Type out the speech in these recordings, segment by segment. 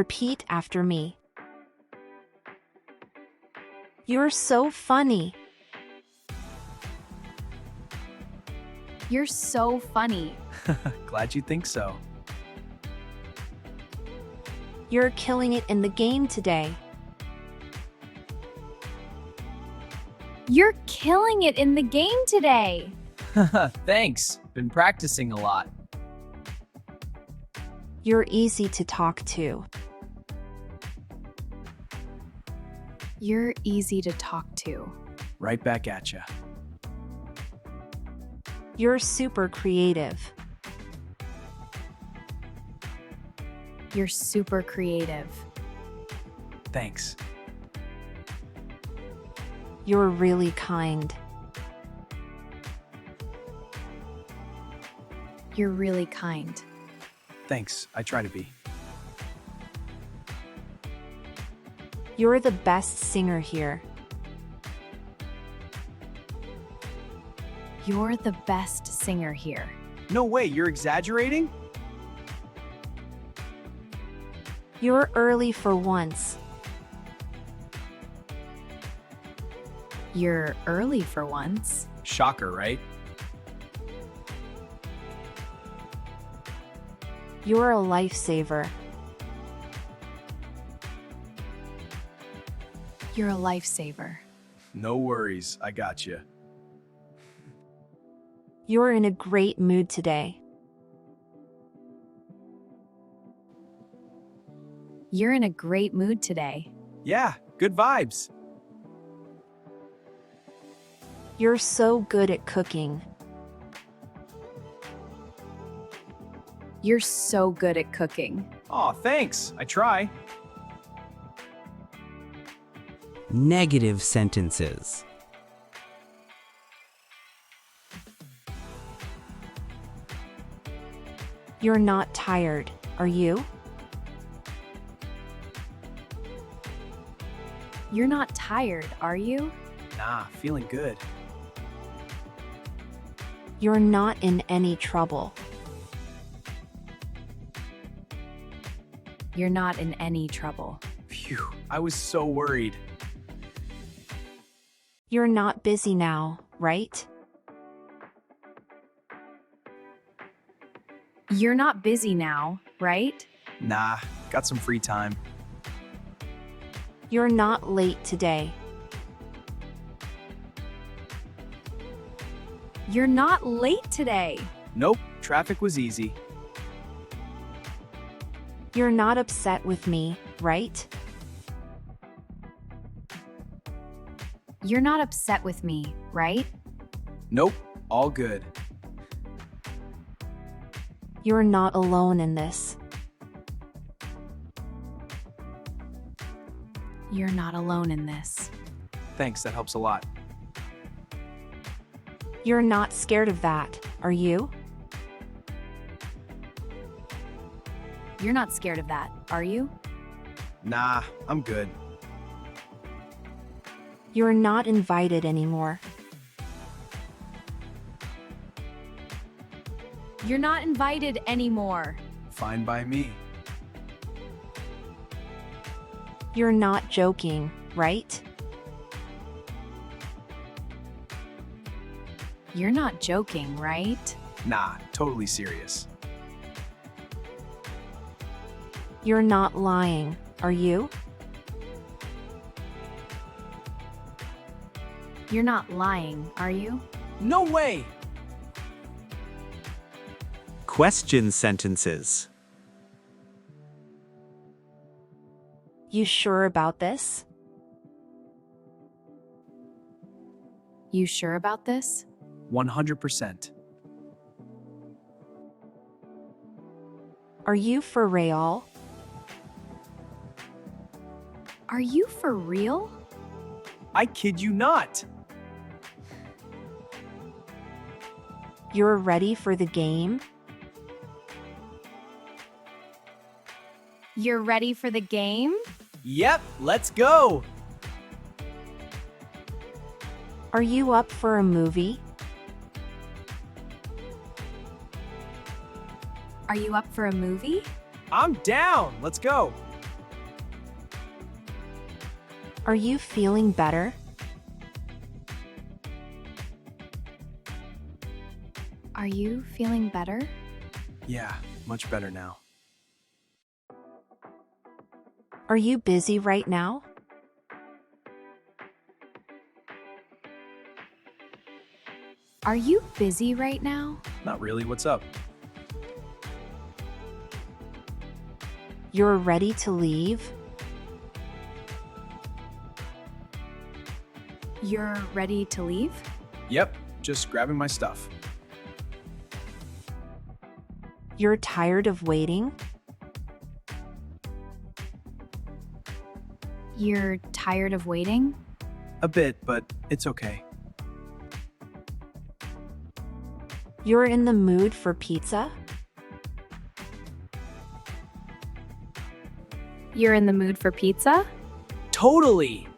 Repeat after me. You're so funny. You're so funny. Glad you think so. You're killing it in the game today. You're killing it in the game today. Thanks. Been practicing a lot. You're easy to talk to. You're easy to talk to. Right back at ya. You're super creative. You're super creative. Thanks. You're really kind. You're really kind. Thanks. I try to be. You're the best singer here. You're the best singer here. No way, you're exaggerating? You're early for once. You're early for once. Shocker, right? You're a lifesaver. You're a lifesaver. No worries, I got you. You're in a great mood today. You're in a great mood today. Yeah, good vibes. You're so good at cooking. You're so good at cooking. Aw, thanks. I try. Negative sentences. You're not tired, are you? You're not tired, are you? Nah, feeling good. You're not in any trouble. You're not in any trouble. Phew, I was so worried. You're not busy now, right? You're not busy now, right? Nah, got some free time. You're not late today. You're not late today. Nope, traffic was easy. You're not upset with me, right? You're not upset with me, right? Nope, all good. You're not alone in this. You're not alone in this. Thanks, that helps a lot. You're not scared of that, are you? You're not scared of that, are you? Nah, I'm good. You're not invited anymore. You're not invited anymore. Fine by me. You're not joking, right? You're not joking, right? Nah, totally serious. You're not lying, are you? You're not lying, are you? No way! Question sentences. You sure about this? You sure about this? 100%. Are you for real? Are you for real? I kid you not. You're ready for the game? You're ready for the game? Yep, let's go. Are you up for a movie? Are you up for a movie? I'm down. Let's go. Are you feeling better? Are you feeling better? Yeah, much better now. Are you busy right now? Are you busy right now? Not really, what's up? You're ready to leave? You're ready to leave? Yep, just grabbing my stuff. You're tired of waiting? You're tired of waiting? A bit, but it's okay. You're in the mood for pizza? You're in the mood for pizza? Totally!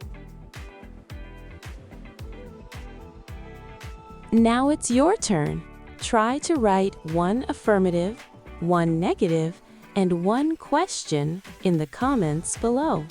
Now it's your turn. Try to write one affirmative, one negative, and one question in the comments below.